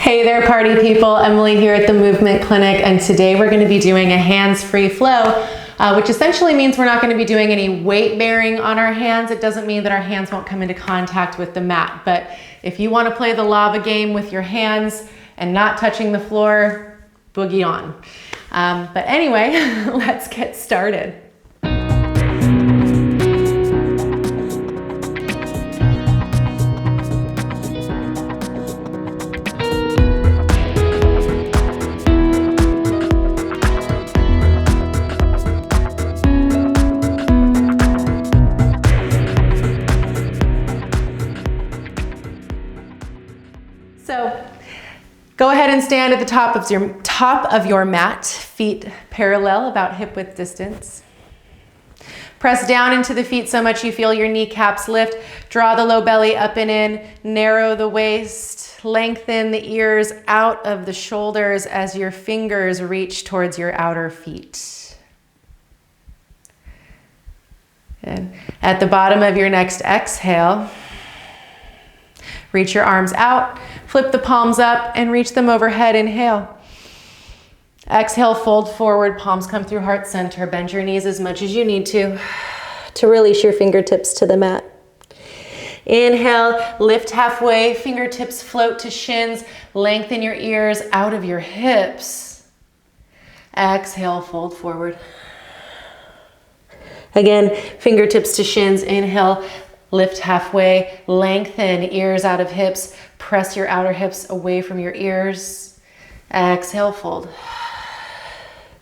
Hey there, party people. Emily here at the Movement Clinic, and today we're going to be doing a hands-free flow, which essentially means we're not going to be doing any weight bearing on our hands. It doesn't mean that our hands won't come into contact with the mat, but if you want to play the lava game with your hands and not touching the floor, boogie on. But anyway, let's get started. So go ahead and stand at the top of your mat, feet parallel, about hip width distance. Press down into the feet so much you feel your kneecaps lift. Draw the low belly up and in, narrow the waist, lengthen the ears out of the shoulders as your fingers reach towards your outer feet. And at the bottom of your next exhale, reach your arms out, flip the palms up and reach them overhead. Inhale. Exhale, fold forward, palms come through heart center. Bend your knees as much as you need to release your fingertips to the mat. Inhale, lift halfway, fingertips float to shins, lengthen your ears out of your hips. Exhale, fold forward. Again, fingertips to shins, inhale, lift halfway, lengthen ears out of hips, press your outer hips away from your ears. Exhale, fold.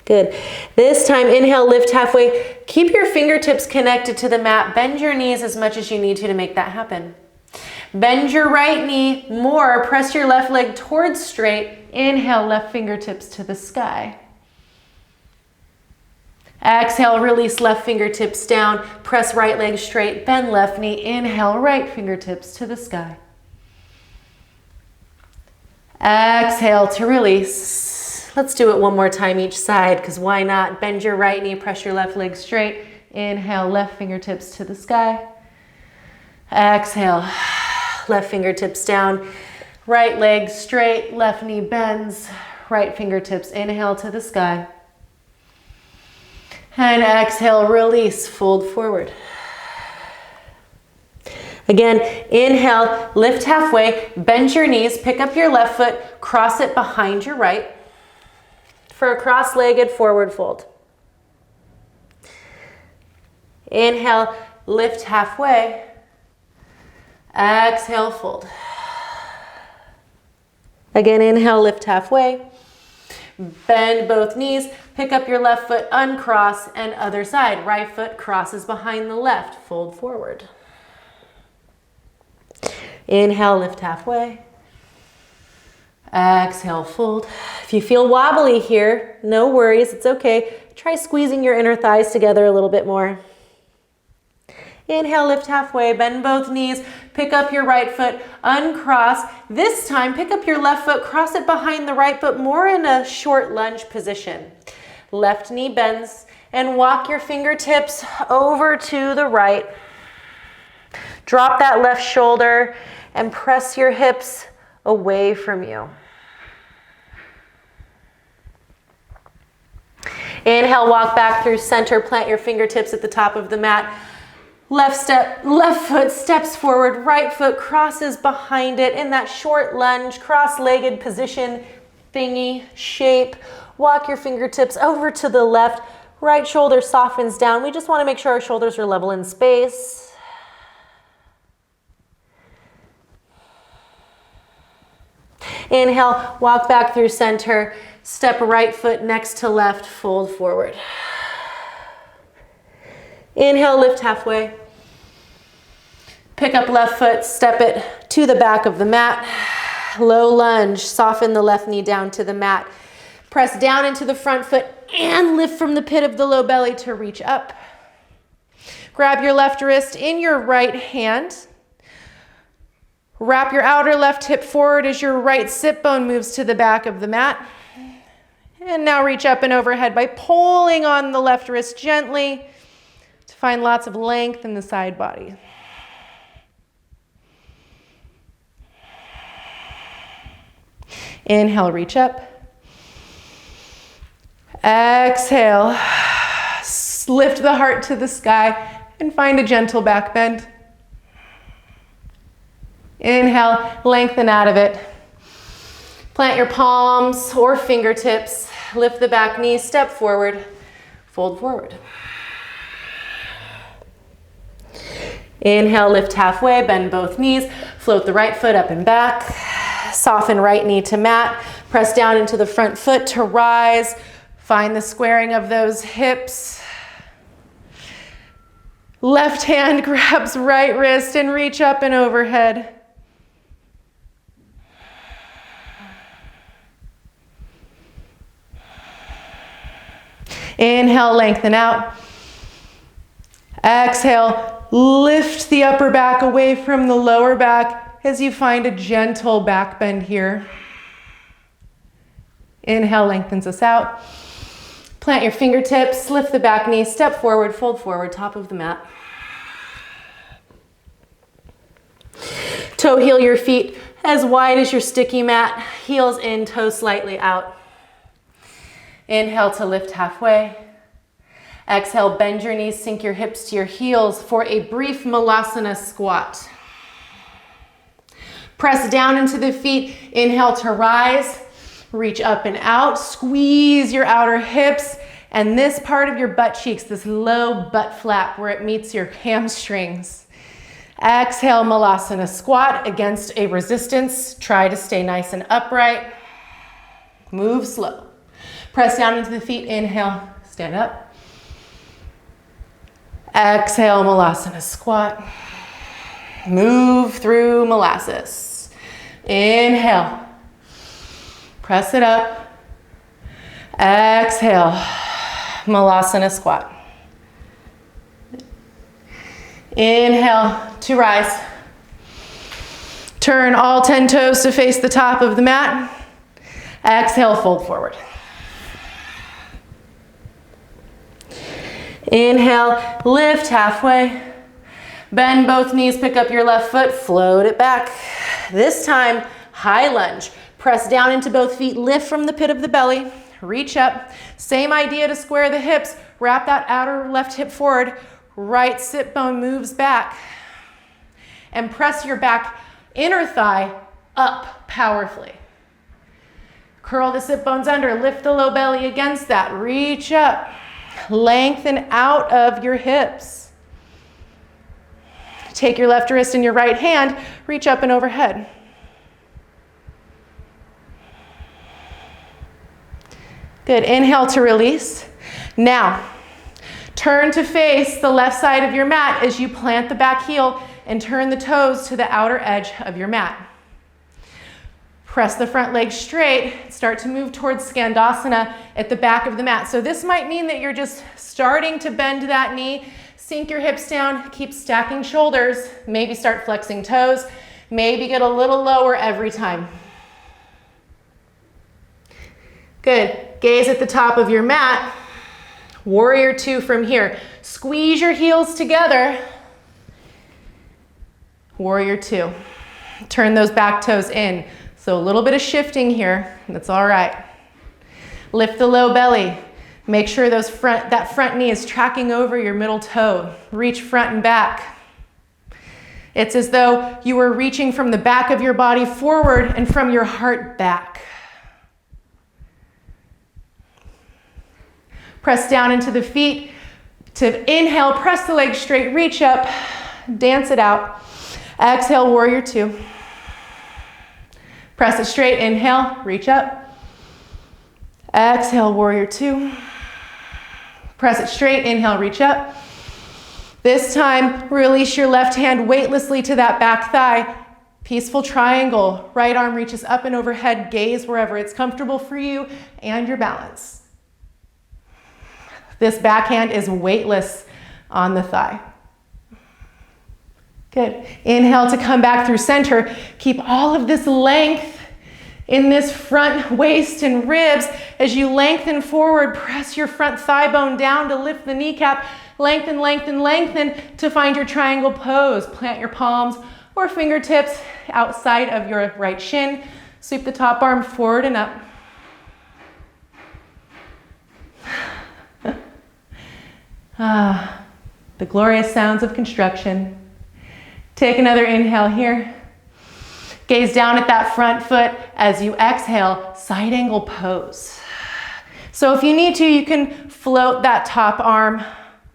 Good. This time, inhale, lift halfway. Keep your fingertips connected to the mat. Bend your knees as much as you need to make that happen. Bend your right knee more. Press your left leg towards straight. Inhale, left fingertips to the sky. Exhale, release left fingertips down. Press right leg straight. Bend left knee. Inhale, right fingertips to the sky. Exhale to release. Let's do it one more time each side, because why not? Bend your right knee, press your left leg straight. Inhale, left fingertips to the sky. Exhale, left fingertips down. Right leg straight, left knee bends. Right fingertips, inhale to the sky. And exhale, release, fold forward. Again, inhale, lift halfway, bend your knees, pick up your left foot, cross it behind your right for a cross-legged forward fold. Inhale, lift halfway. Exhale, fold. Again, inhale, lift halfway. Bend both knees, pick up your left foot, uncross, and other side. Right foot crosses behind the left, fold forward. Inhale, lift halfway. Exhale, fold. If you feel wobbly here, no worries, it's okay. Try squeezing your inner thighs together a little bit more. Inhale, lift halfway, bend both knees, pick up your right foot, uncross. This time, pick up your left foot, cross it behind the right, but more in a short lunge position. Left knee bends, and walk your fingertips over to the right. Drop that left shoulder and press your hips away from you. Inhale, walk back through center, plant your fingertips at the top of the mat. Left foot steps forward, right foot crosses behind it in that short lunge, cross-legged position, thingy shape. Walk your fingertips over to the left, right shoulder softens down. We just want to make sure our shoulders are level in space. Inhale, walk back through center, step right foot next to left, fold forward. Inhale, lift halfway. Pick up left foot, step it to the back of the mat. Low lunge, soften the left knee down to the mat. Press down into the front foot and lift from the pit of the low belly to reach up. Grab your left wrist in your right hand. Wrap your outer left hip forward as your right sit bone moves to the back of the mat. And now reach up and overhead by pulling on the left wrist gently to find lots of length in the side body. Inhale, reach up. Exhale, lift the heart to the sky and find a gentle back bend. Inhale, lengthen out of it. Plant your palms or fingertips, lift the back knee, step forward, fold forward. Inhale, lift halfway, bend both knees, float the right foot up and back, soften right knee to mat, press down into the front foot to rise, find the squaring of those hips. Left hand grabs right wrist and reach up and overhead. Inhale, lengthen out. Exhale, lift the upper back away from the lower back as you find a gentle back bend here. Inhale, lengthens us out. Plant your fingertips, lift the back knee, step forward, fold forward, top of the mat. Toe heel your feet as wide as your sticky mat, heels in, toes slightly out. Inhale to lift halfway. Exhale, bend your knees, sink your hips to your heels for a brief Malasana squat. Press down into the feet, inhale to rise, reach up and out, squeeze your outer hips and this part of your butt cheeks, this low butt flap where it meets your hamstrings. Exhale, Malasana squat against a resistance. Try to stay nice and upright. Move slow. Press down into the feet, inhale, stand up. Exhale, Malasana squat. Move through molasses. Inhale. Press it up. Exhale, Malasana squat. Inhale to rise. Turn all 10 toes to face the top of the mat. Exhale, fold forward. Inhale, lift halfway. Bend both knees, pick up your left foot, float it back. This time, high lunge. Press down into both feet, lift from the pit of the belly, reach up. Same idea to square the hips. Wrap that outer left hip forward. Right sit bone moves back. And press your back inner thigh up powerfully. Curl the sit bones under, lift the low belly against that, reach up. Lengthen out of your hips. Take your left wrist in your right hand, reach up and overhead. Good, inhale to release. Now, turn to face the left side of your mat as you plant the back heel and turn the toes to the outer edge of your mat. Press the front leg straight, start to move towards Skandasana at the back of the mat. So this might mean that you're just starting to bend that knee, sink your hips down, keep stacking shoulders, maybe start flexing toes, maybe get a little lower every time. Good, gaze at the top of your mat. Warrior two from here. Squeeze your heels together. Warrior two. Turn those back toes in. So a little bit of shifting here, that's all right. Lift the low belly. Make sure that front knee is tracking over your middle toe. Reach front and back. It's as though you were reaching from the back of your body forward and from your heart back. Press down into the feet. To inhale, press the legs straight, reach up, dance it out. Exhale, warrior two. Press it straight, inhale, reach up. Exhale, warrior two. Press it straight, inhale, reach up. This time, release your left hand weightlessly to that back thigh. Peaceful triangle. Right arm reaches up and overhead, gaze wherever it's comfortable for you and your balance. This backhand is weightless on the thigh. Good. Inhale to come back through center. Keep all of this length in this front waist and ribs. As you lengthen forward, press your front thigh bone down to lift the kneecap. Lengthen, lengthen, lengthen to find your triangle pose. Plant your palms or fingertips outside of your right shin. Sweep the top arm forward and up. The glorious sounds of construction. Take another inhale here. Gaze down at that front foot as you exhale, side angle pose. So if you need to, you can float that top arm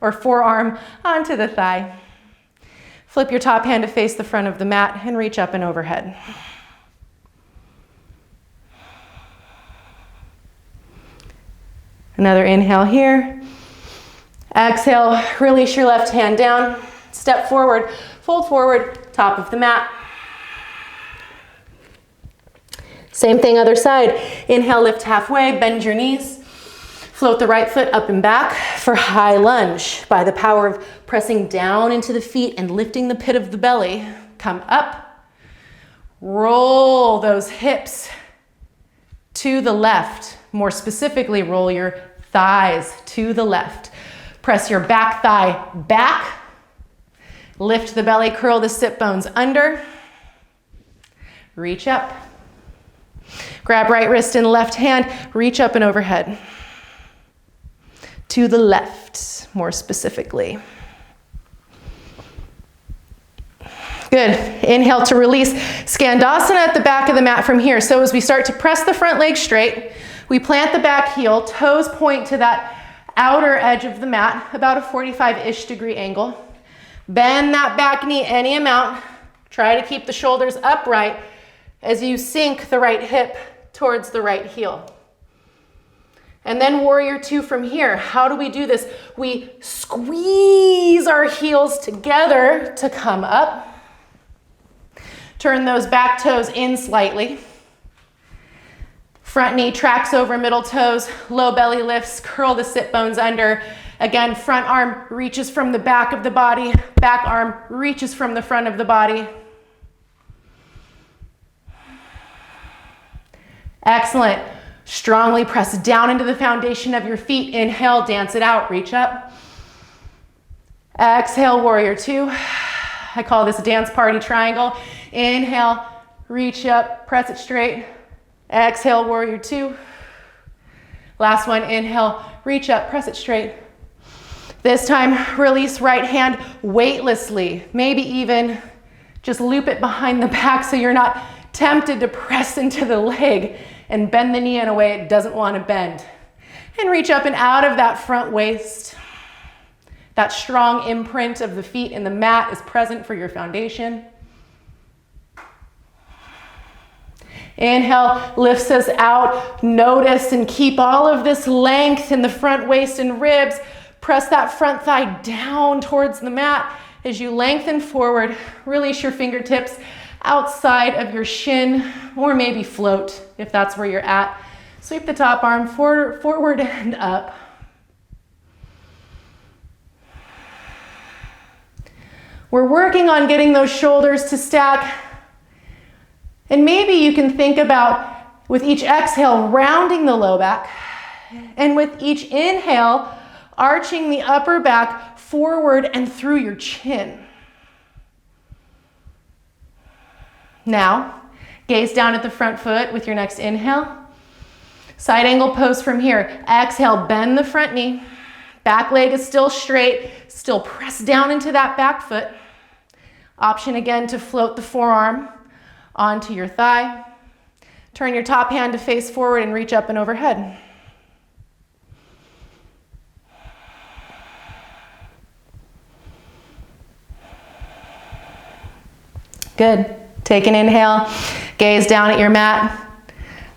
or forearm onto the thigh. Flip your top hand to face the front of the mat and reach up and overhead. Another inhale here. Exhale, release your left hand down. Step forward, fold forward, top of the mat. Same thing, other side. Inhale, lift halfway, bend your knees. Float the right foot up and back for high lunge. By the power of pressing down into the feet and lifting the pit of the belly, come up. Roll those hips to the left. More specifically, roll your thighs to the left. Press your back thigh back. Lift the belly, curl the sit bones under. Reach up. Grab right wrist and left hand, reach up and overhead. To the left, more specifically. Good. Inhale to release. Skandasana at the back of the mat from here. So as we start to press the front leg straight, we plant the back heel, toes point to that outer edge of the mat, about a 45-ish degree angle. Bend that back knee any amount. Try to keep the shoulders upright as you sink the right hip towards the right heel. And then warrior two from here. How do we do this? We squeeze our heels together to come up. Turn those back toes in slightly. Front knee tracks over middle toes, low belly lifts, curl the sit bones under. Again, front arm reaches from the back of the body, back arm reaches from the front of the body. Excellent. Strongly press down into the foundation of your feet. Inhale, dance it out, reach up. Exhale, warrior two. I call this dance party triangle. Inhale, reach up, press it straight. Exhale, warrior two. Last one, inhale, reach up, press it straight. This time, release right hand weightlessly. Maybe even just loop it behind the back so you're not tempted to press into the leg and bend the knee in a way it doesn't want to bend. And reach up and out of that front waist. That strong imprint of the feet in the mat is present for your foundation. Inhale, lifts us out. Notice and keep all of this length in the front waist and ribs. Press that front thigh down towards the mat. As you lengthen forward, release your fingertips outside of your shin, or maybe float if that's where you're at. Sweep the top arm forward and up. We're working on getting those shoulders to stack. And maybe you can think about, with each exhale, rounding the low back. And with each inhale, arching the upper back forward and through your chin. Now, gaze down at the front foot with your next inhale. Side angle pose from here. Exhale, bend the front knee. Back leg is still straight. Still press down into that back foot. Option again to float the forearm onto your thigh. Turn your top hand to face forward and reach up and overhead. Good. Take an inhale, gaze down at your mat.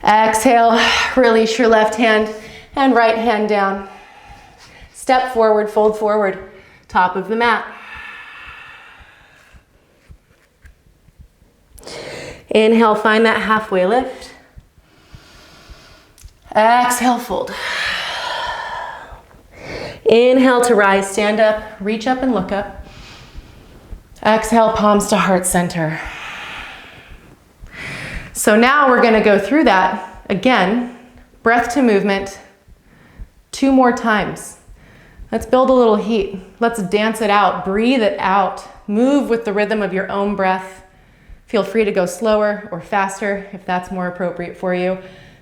Exhale, release your left hand and right hand down. Step forward, fold forward, top of the mat. Inhale, find that halfway lift. Exhale, fold. Inhale to rise, stand up, reach up and look up. Exhale, palms to heart center. So now we're going to go through that again, breath to movement, 2 more times. Let's build a little heat. Let's dance it out, breathe it out, move with the rhythm of your own breath. Feel free to go slower or faster if that's more appropriate for you,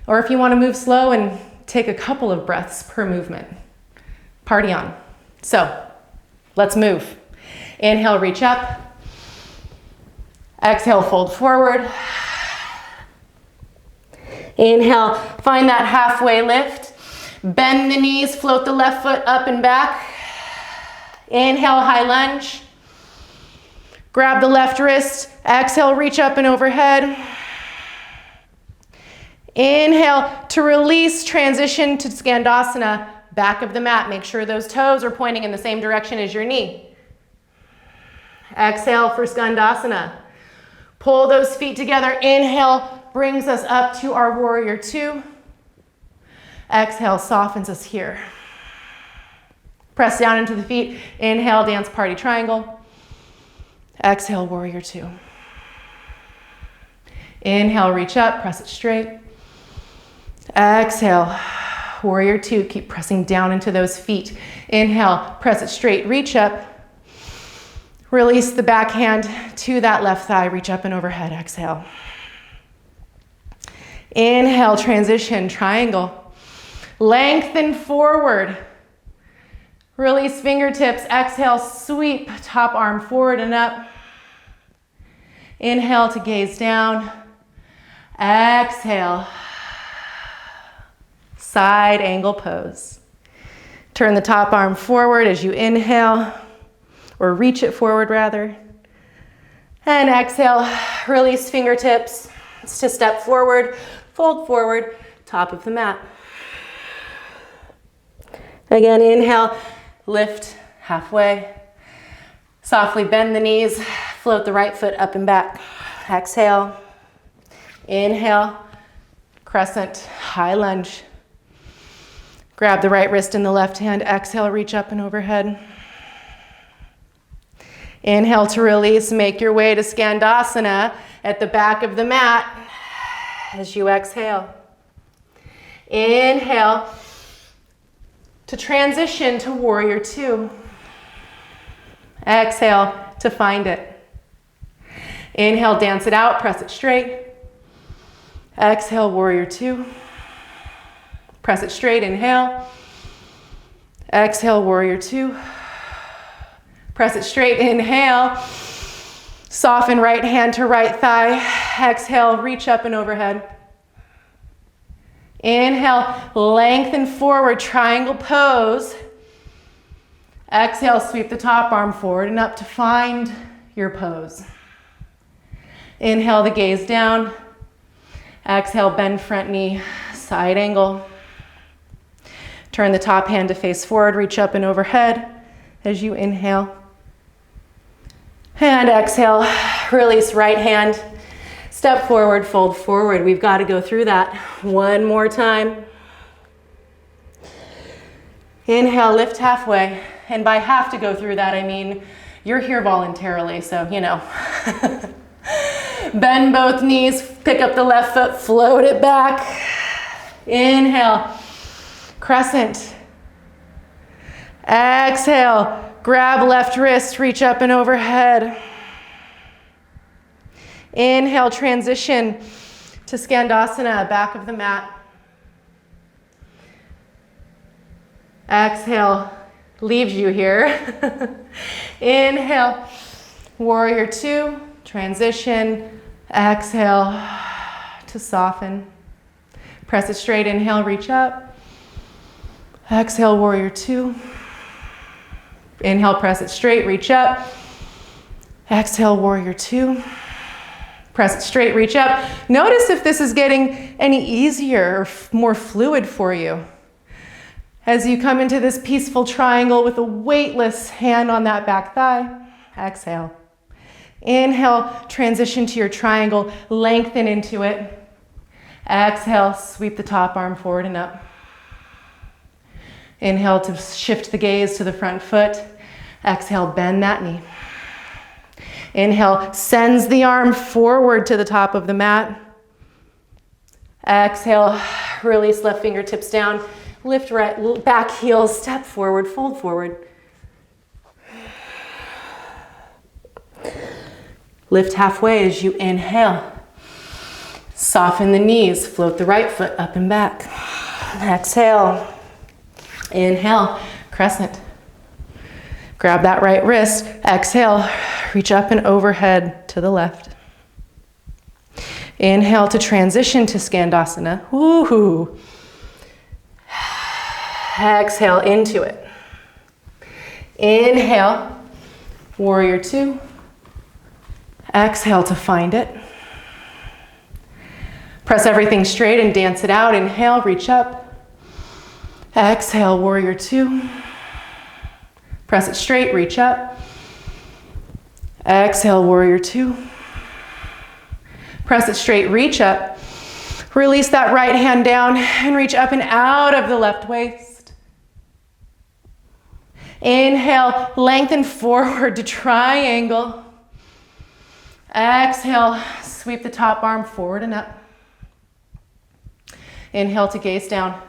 or if you want to move slow and take a couple of breaths per movement. Party on. So let's move. Inhale, reach up. Exhale, fold forward. Inhale, find that halfway lift. Bend the knees, float the left foot up and back. Inhale, high lunge. Grab the left wrist. Exhale, reach up and overhead. Inhale to release, transition to Skandasana, back of the mat. Make sure those toes are pointing in the same direction as your knee. Exhale for Skandasana. Pull those feet together. Inhale brings us up to our warrior two. Exhale softens us here. Press down into the feet. Inhale, dance party triangle. Exhale, warrior two. Inhale, reach up, press it straight. Exhale, warrior two. Keep pressing down into those feet. Inhale, press it straight, reach up. Release the back hand to that left thigh, reach up and overhead, exhale. Inhale, transition, triangle. Lengthen forward. Release fingertips, exhale, sweep, top arm forward and up. Inhale to gaze down. Exhale. Side angle pose. Turn the top arm forward as you inhale, or reach it forward rather. And exhale, release fingertips to step forward, fold forward, top of the mat. Again, inhale, lift halfway. Softly bend the knees, float the right foot up and back. Exhale, inhale, crescent, high lunge. Grab the right wrist in the left hand, exhale, reach up and overhead. Inhale to release, make your way to Skandasana at the back of the mat as you exhale. Inhale to transition to warrior two. Exhale to find it. Inhale, dance it out, press it straight. Exhale, warrior two. Press it straight, inhale. Exhale, warrior two. Press it straight, inhale. Soften right hand to right thigh. Exhale, reach up and overhead. Inhale, lengthen forward, triangle pose. Exhale, sweep the top arm forward and up to find your pose. Inhale the gaze down. Exhale, bend front knee, side angle. Turn the top hand to face forward, reach up and overhead as you inhale. And exhale, release right hand. Step forward, fold forward. We've got to go through that one more time. Inhale, lift halfway. And by have to go through that, I mean you're here voluntarily, so you know. Bend both knees, pick up the left foot, float it back. Inhale, crescent. Exhale, grab left wrist, reach up and overhead. Inhale, transition to Skandasana, back of the mat. Exhale, leaves you here. Inhale, warrior two, transition. Exhale to soften. Press it straight, inhale, reach up. Exhale, warrior two. Inhale, press it straight, reach up. Exhale, warrior two. Press it straight, reach up. Notice if this is getting any easier or more fluid for you. As you come into this peaceful triangle with a weightless hand on that back thigh, exhale. Inhale, transition to your triangle, lengthen into it. Exhale, sweep the top arm forward and up. Inhale to shift the gaze to the front foot. Exhale, bend that knee. Inhale, sends the arm forward to the top of the mat. Exhale, release left fingertips down. Lift right, back heels, step forward, fold forward. Lift halfway as you inhale. Soften the knees, float the right foot up and back. Exhale. Inhale, crescent. Grab that right wrist. Exhale, reach up and overhead to the left. Inhale to transition to Skandasana. Woohoo. Exhale into it. Inhale, warrior two. Exhale to find it. Press everything straight and dance it out. Inhale, reach up. Exhale, warrior two. Press it straight, reach up. Exhale, warrior two. Press it straight, reach up. Release that right hand down and reach up and out of the left waist. Inhale, lengthen forward to triangle. Exhale, sweep the top arm forward and up. Inhale to gaze down.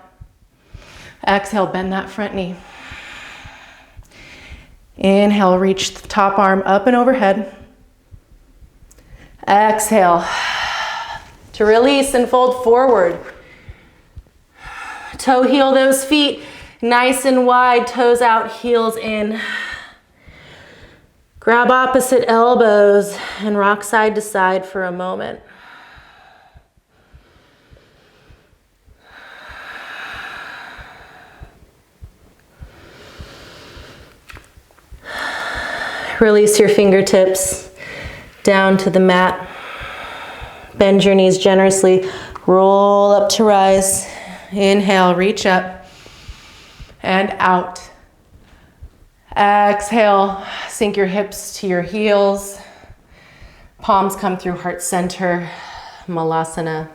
Exhale, bend that front knee. Inhale, reach the top arm up and overhead. Exhale to release and fold forward. Toe heel those feet nice and wide, toes out, heels in. Grab opposite elbows and rock side to side for a moment. Release your fingertips down to the mat. Bend your knees generously. Roll up to rise. Inhale, reach up and out. Exhale, sink your hips to your heels. Palms come through heart center, Malasana.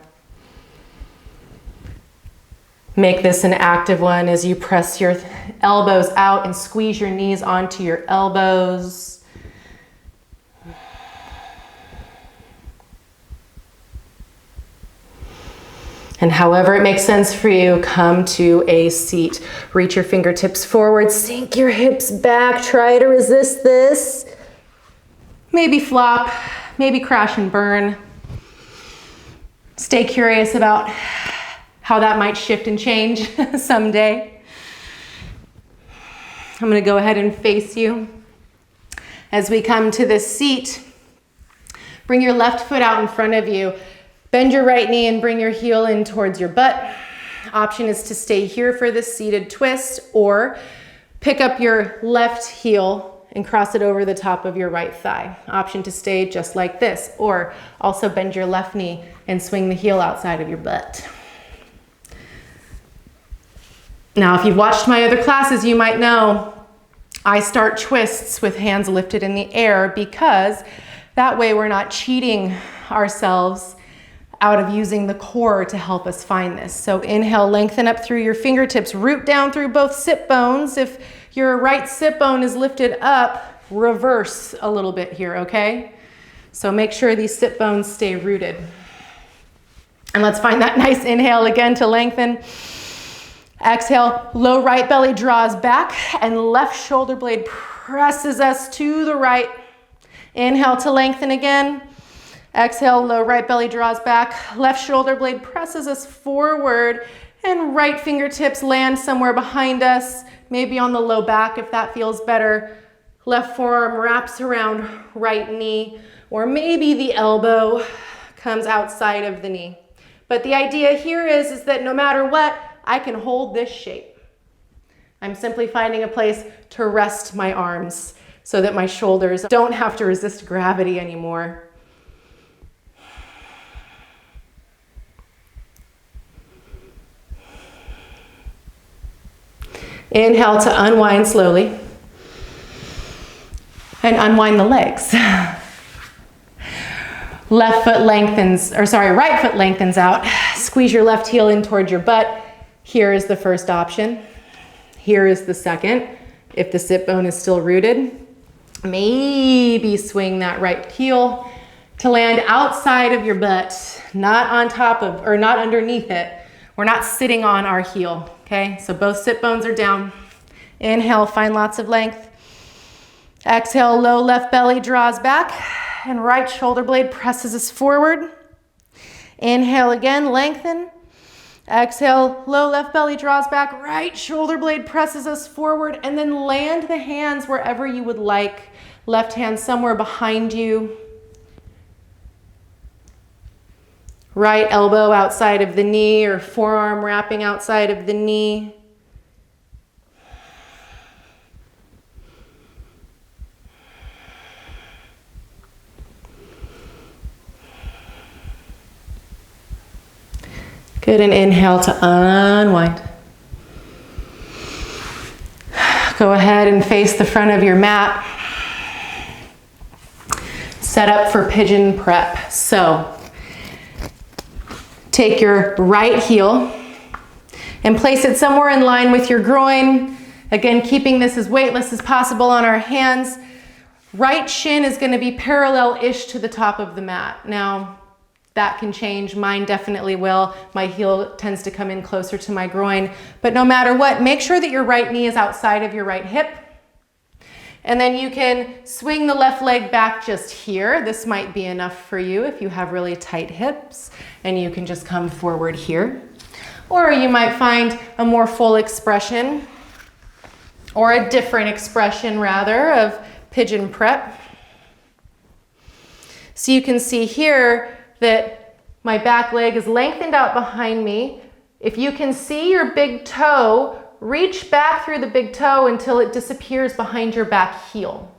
Make this an active one as you press your elbows out and squeeze your knees onto your elbows. And however it makes sense for you, come to a seat. Reach your fingertips forward, sink your hips back, try to resist this. Maybe flop, maybe crash and burn. Stay curious about how that might shift and change someday. I'm gonna go ahead and face you. As we come to this seat, bring your left foot out in front of you. Bend your right knee and bring your heel in towards your butt. Option is to stay here for this seated twist, or pick up your left heel and cross it over the top of your right thigh. Option to stay just like this, or also bend your left knee and swing the heel outside of your butt. Now, if you've watched my other classes, you might know I start twists with hands lifted in the air, because that way we're not cheating ourselves out of using the core to help us find this. So inhale, lengthen up through your fingertips, root down through both sit bones. If your right sit bone is lifted up, reverse a little bit here, okay? So make sure these sit bones stay rooted. And let's find that nice inhale again to lengthen. Exhale, low right belly draws back and left shoulder blade presses us to the right. Inhale to lengthen again. Exhale, low right belly draws back, left shoulder blade presses us forward, and right fingertips land somewhere behind us, maybe on the low back if that feels better. Left forearm wraps around right knee, or maybe the elbow comes outside of the knee. But the idea here is that no matter what, I can hold this shape. I'm simply finding a place to rest my arms so that my shoulders don't have to resist gravity anymore. Inhale to unwind slowly and unwind the legs. Right foot lengthens out. Squeeze your left heel in towards your butt. Here is the first option. Here is the second. If the sit bone is still rooted, maybe swing that right heel to land outside of your butt, not on top of, or not underneath it. We're not sitting on our heel, okay? So both sit bones are down. Inhale, find lots of length. Exhale, low left belly draws back. And right shoulder blade presses us forward. Inhale again, lengthen. Exhale, low left belly draws back, right shoulder blade presses us forward, and then land the hands wherever you would like. Left hand somewhere behind you. Right elbow outside of the knee or forearm wrapping outside of the knee. Good, and inhale to unwind. Go ahead and face the front of your mat. Set up for pigeon prep. So, take your right heel and place it somewhere in line with your groin. Again, keeping this as weightless as possible on our hands. Right shin is going to be parallel-ish to the top of the mat. Now, that can change. Mine definitely will. My heel tends to come in closer to my groin. But no matter what, make sure that your right knee is outside of your right hip. And then you can swing the left leg back just here. This might be enough for you if you have really tight hips, and you can just come forward here. Or you might find a more full expression, or a different expression rather, of pigeon prep. So you can see here that my back leg is lengthened out behind me. If you can see your big toe, reach back through the big toe until it disappears behind your back heel.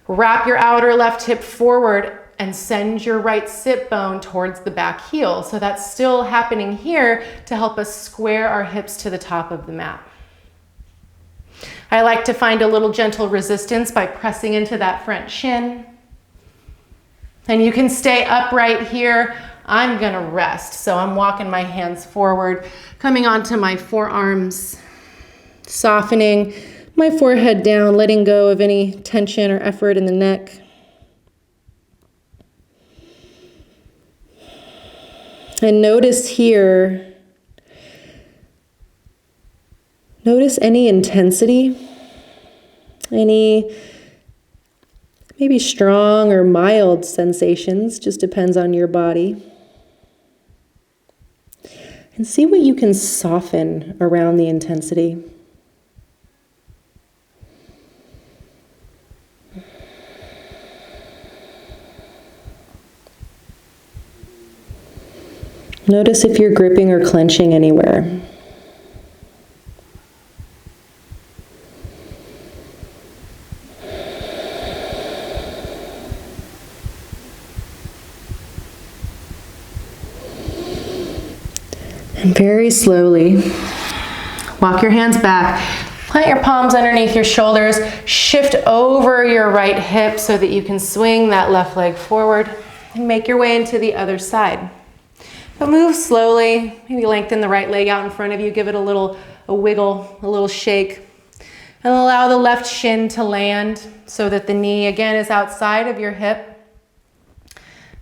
Wrap your outer left hip forward and send your right sit bone towards the back heel. So that's still happening here to help us square our hips to the top of the mat. I like to find a little gentle resistance by pressing into that front shin. And you can stay upright here. I'm gonna rest. So I'm walking my hands forward, coming onto my forearms, softening my forehead down, letting go of any tension or effort in the neck. And notice here, notice any intensity, any maybe strong or mild sensations, just depends on your body. And see what you can soften around the intensity. Notice if you're gripping or clenching anywhere. And very slowly, walk your hands back, plant your palms underneath your shoulders, shift over your right hip so that you can swing that left leg forward and make your way into the other side. But move slowly, maybe lengthen the right leg out in front of you, give it a wiggle, a little shake, and allow the left shin to land so that the knee again is outside of your hip.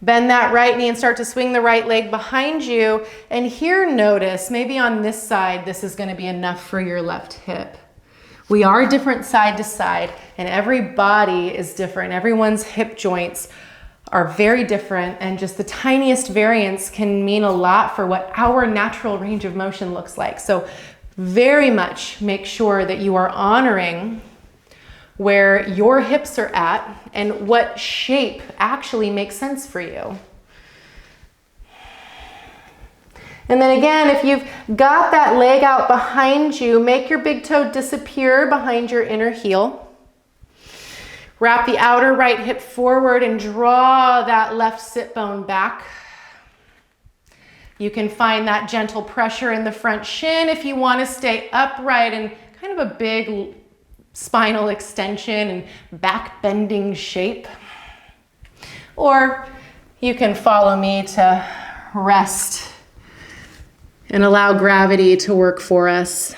Bend that right knee and start to swing the right leg behind you. And here notice, maybe on this side, this is going to be enough for your left hip. We are different side to side, and every body is different. Everyone's hip joints are very different, and just the tiniest variance can mean a lot for what our natural range of motion looks like. So very much make sure that you are honoring where your hips are at and what shape actually makes sense for you. And then again, if you've got that leg out behind you, make your big toe disappear behind your inner heel. Wrap the outer right hip forward and draw that left sit bone back. You can find that gentle pressure in the front shin if you want to stay upright and kind of a big spinal extension and back bending shape. Or you can follow me to rest and allow gravity to work for us.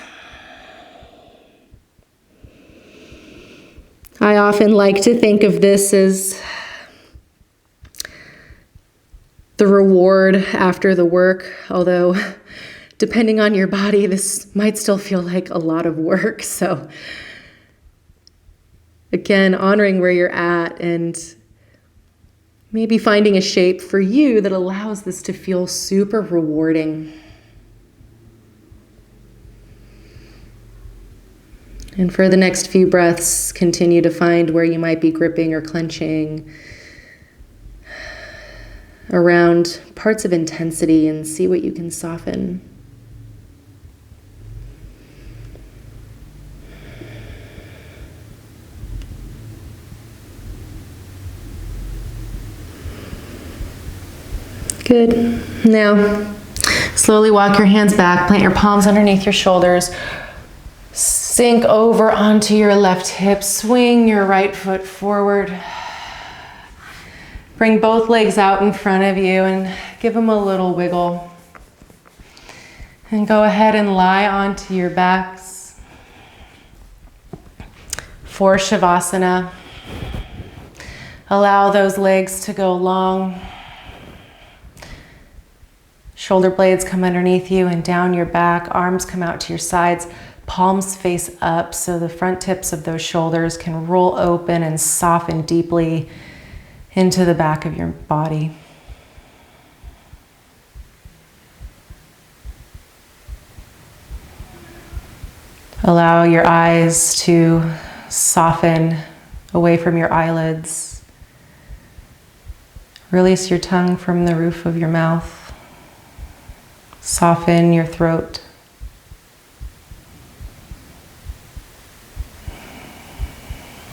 I often like to think of this as the reward after the work, although depending on your body, this might still feel like a lot of work. So Again, honoring where you're at and maybe finding a shape for you that allows this to feel super rewarding. And for the next few breaths, continue to find where you might be gripping or clenching around parts of intensity and see what you can soften. Good. Now, slowly walk your hands back, plant your palms underneath your shoulders, sink over onto your left hip, swing your right foot forward. Bring both legs out in front of you and give them a little wiggle. And go ahead and lie onto your backs for Shavasana. Allow those legs to go long. Shoulder blades come underneath you and down your back. Arms come out to your sides. Palms face up so the front tips of those shoulders can roll open and soften deeply into the back of your body. Allow your eyes to soften away from your eyelids. Release your tongue from the roof of your mouth. Soften your throat.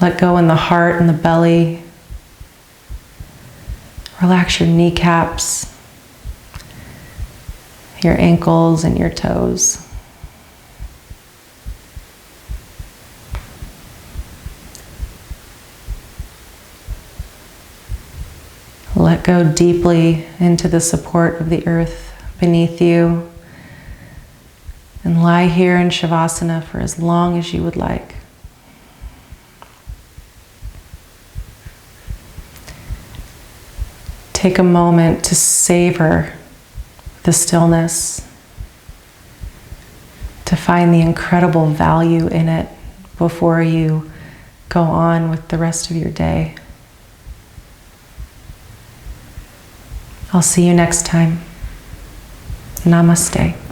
Let go in the heart and the belly. Relax your kneecaps, your ankles and your toes. Let go deeply into the support of the earth beneath you and lie here in Shavasana for as long as you would like. Take a moment to savor the stillness, to find the incredible value in it before you go on with the rest of your day. I'll see you next time. Namaste.